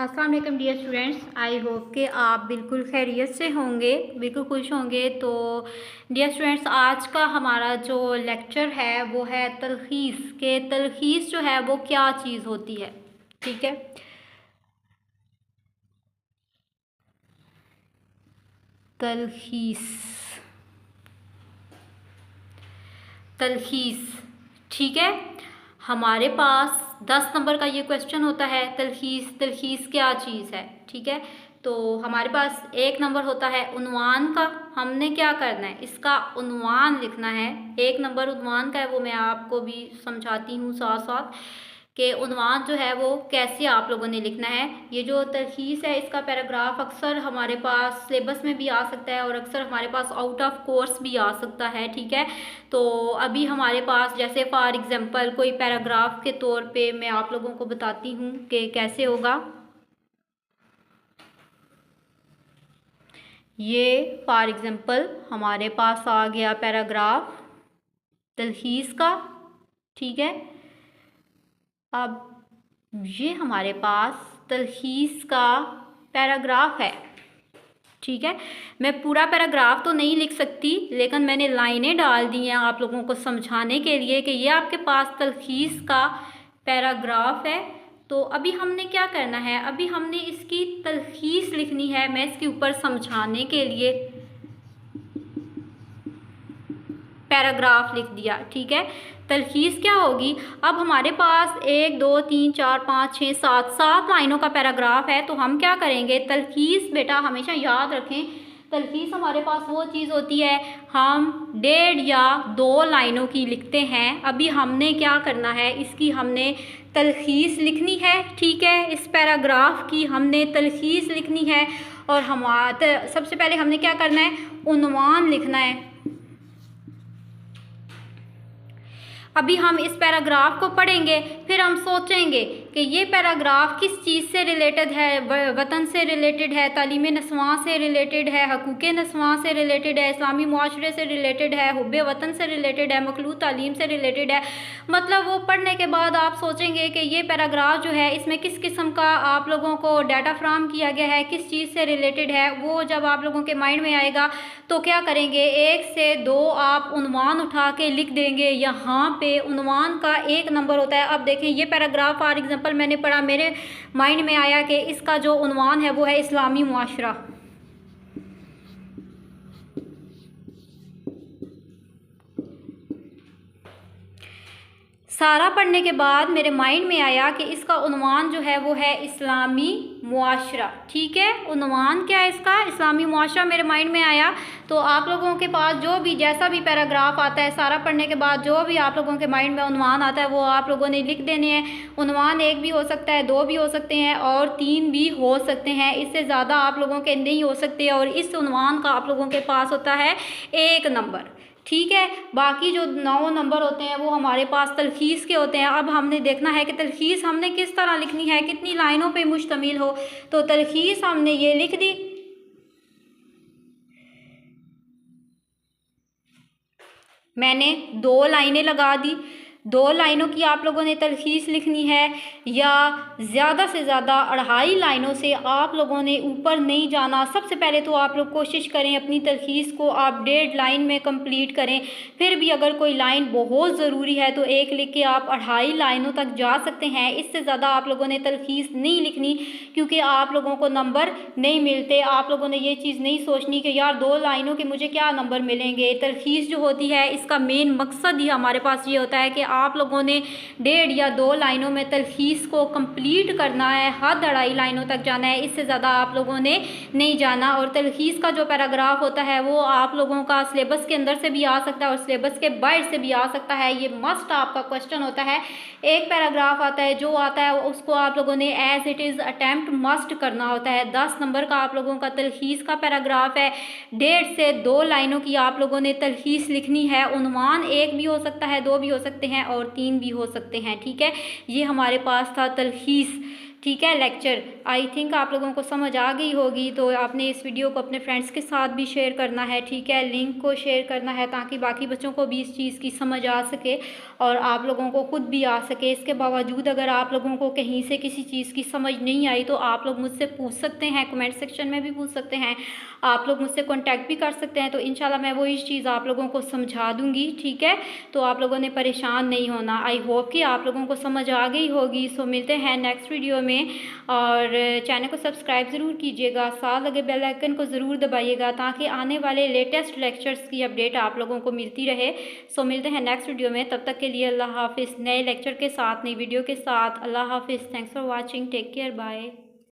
अस्सलाम वालेकुम dear students, I hope कि आप बिल्कुल खैरियत से होंगे, बिल्कुल खुश होंगे। तो डियर स्टूडेंट्स, आज का हमारा जो लेक्चर है वो है तलखीस के तलखीस जो है वो क्या चीज़ होती है। ठीक है, तलखीस तलखीस ठीक है, हमारे पास 10 नंबर का ये क्वेश्चन होता है। तलखीस क्या चीज़ है। ठीक है, तो हमारे पास 1 नंबर होता है उन्वान का। हमने क्या करना है, इसका उन्वान लिखना है। 1 नंबर उन्वान का है, वो मैं आपको भी समझाती हूँ साथ साथ कि उन्वान जो है वो कैसे आप लोगों ने लिखना है। ये जो तलखीस है इसका पैराग्राफ अक्सर हमारे पास सिलेबस में भी आ सकता है और अक्सर हमारे पास आउट ऑफ कोर्स भी आ सकता है। ठीक है, तो अभी हमारे पास जैसे फॉर एग्जांपल कोई पैराग्राफ के तौर पे मैं आप लोगों को बताती हूँ कि कैसे होगा। ये फॉर एग्जांपल हमारे पास आ गया पैराग्राफ तलखीस का। ठीक है, अब ये हमारे पास तलखीस का पैराग्राफ है। ठीक है, मैं पूरा पैराग्राफ तो नहीं लिख सकती, लेकिन मैंने लाइनें डाल दी हैं आप लोगों को समझाने के लिए कि ये आपके पास तलखीस का पैराग्राफ है। तो अभी हमने क्या करना है, अभी हमने इसकी तलखीस लिखनी है। मैं इसके ऊपर समझाने के लिए पैराग्राफ लिख दिया। ठीक है, तलखीस क्या होगी। अब हमारे पास 1 2 3 4 5 6 7 लाइनों का पैराग्राफ है। तो हम क्या करेंगे, तलखीस बेटा हमेशा याद रखें, तलखीस हमारे पास वो चीज़ होती है हम 1.5 या 2 लाइनों की लिखते हैं। अभी हमने क्या करना है, इसकी हमने तलखीस लिखनी है। ठीक है, इस पैराग्राफ की हमने तलखीस लिखनी है और सबसे पहले हमने क्या करना है, उन्वान लिखना है। अभी हम इस पैराग्राफ को पढ़ेंगे, फिर हम सोचेंगे कि ये पैराग्राफ किस चीज़ से रिलेटेड है। वतन से रिलेटेड है, तालीम नस्वां से रिलेटेड है, हकूक़ नस्वां से रिलेटेड है, इस्लामी मुआशरे से रिलेटेड है, हुब्बे वतन से रिलेटेड है, मखलूत तालीम से रिलेटेड है। मतलब वो पढ़ने के बाद आप सोचेंगे कि ये पैराग्राफ जो है इसमें किस किस्म का आप लोगों को डाटा फ्राहम किया गया है, किस चीज़ से रिलेटेड है। वो जब आप लोगों के माइंड में आएगा तो क्या करेंगे, 1 से 2 आप उन्वान उठा के लिख देंगे। यहाँ पे उन्वान का 1 नंबर होता है। अब देखें, ये पैराग्राफ फॉर एग्जांपल मैंने पढ़ा, मेरे माइंड में आया कि इसका जो उन्वान है वो है इस्लामी मुआशरा। सारा पढ़ने के बाद मेरे माइंड में आया कि इसका उन्वान जो है वो है इस्लामी मुआशरा। ठीक है, उन्वान क्या है इसका, इस्लामी मुआशरा मेरे माइंड में आया। तो आप लोगों के पास जो भी जैसा भी पैराग्राफ आता है, सारा पढ़ने के बाद जो भी आप लोगों के माइंड में उन्वान आता है वो आप लोगों ने लिख देने हैं। उन्वान 1 भी हो सकता है, 2 भी हो सकते हैं और 3 भी हो सकते हैं। इससे ज़्यादा आप लोगों के नहीं हो सकते और इस उन्वान का आप लोगों के पास होता है 1 नंबर। ठीक है, बाकी जो 9 नंबर होते हैं वो हमारे पास तलखीस के होते हैं। अब हमने देखना है कि तलखीस हमने किस तरह लिखनी है, कितनी लाइनों पे मुश्तमिल हो। तो तलखीस हमने ये लिख दी, मैंने 2 लाइनें लगा दी। 2 लाइनों की आप लोगों ने तलखीस लिखनी है, या ज़्यादा से ज़्यादा 2.5 लाइनों से आप लोगों ने ऊपर नहीं जाना। सबसे पहले तो आप लोग कोशिश करें अपनी तलखीस को आप 1.5 लाइन में कंप्लीट करें। फिर भी अगर कोई लाइन बहुत ज़रूरी है तो 1 लिख के आप 2.5 लाइनों तक जा सकते हैं। इससे ज़्यादा आप लोगों ने तलखीस नहीं लिखनी, क्योंकि आप लोगों को नंबर नहीं मिलते। आप लोगों ने ये चीज़ नहीं सोचनी कि यार 2 लाइनों के मुझे क्या नंबर मिलेंगे। तलखीस जो होती है इसका मेन मकसद ही हमारे पास ये होता है कि आप लोगों ने 1.5 या 2 लाइनों में तलखीस को कंप्लीट करना है, हद 2.5 लाइनों तक जाना है, इससे ज़्यादा आप लोगों ने नहीं जाना। और तलखीस का जो पैराग्राफ होता है वो आप लोगों का सिलेबस के अंदर से भी आ सकता है और सिलेबस के बाहर से भी आ सकता है। ये मस्ट आपका क्वेश्चन होता है। एक पैराग्राफ आता है, जो आता है उसको आप लोगों ने as it is attempt must करना होता है। 10 नंबर का आप लोगों का तलखीस का पैराग्राफ है। 1.5 से 2 लाइनों की आप लोगों ने तलखीस लिखनी है। उन्वान 1 भी हो सकता है, 2 भी हो सकते हैं और 3 भी हो सकते हैं। ठीक है, ये हमारे पास था तलखीस। ठीक है, लेक्चर। आई थिंक आप लोगों को समझ आ गई होगी, तो आपने इस वीडियो को अपने फ्रेंड्स के साथ भी शेयर करना है, ठीक है, लिंक को शेयर करना है ताकि बाकी बच्चों को भी इस चीज़ की समझ आ सके और आप लोगों को खुद भी आ सके। इसके बावजूद अगर आप लोगों को कहीं से किसी चीज़ की समझ नहीं आई तो आप लोग मुझसे पूछ सकते हैं, कमेंट सेक्शन में भी पूछ सकते हैं, आप लोग मुझसे कॉन्टैक्ट भी कर सकते हैं, तो इंशाल्लाह मैं वो इस चीज़ आप लोगों को समझा दूँगी, ठीक है। तो आप लोगों ने परेशान नहीं होना। आई होप कि आप लोगों को समझ आ गई होगी। सो मिलते हैं नेक्स्ट वीडियो में, और चैनल को सब्सक्राइब ज़रूर कीजिएगा, साथ लगे बेल आइकन को ज़रूर दबाइएगा ताकि आने वाले लेटेस्ट लेक्चर्स की अपडेट आप लोगों को मिलती रहे। सो मिलते हैं नेक्स्ट वीडियो में, तब तक के लिए अल्लाह हाफिज़। नए लेक्चर के साथ, नई वीडियो के साथ। अल्लाह हाफिज़। Thanks for watching. Take care. Bye.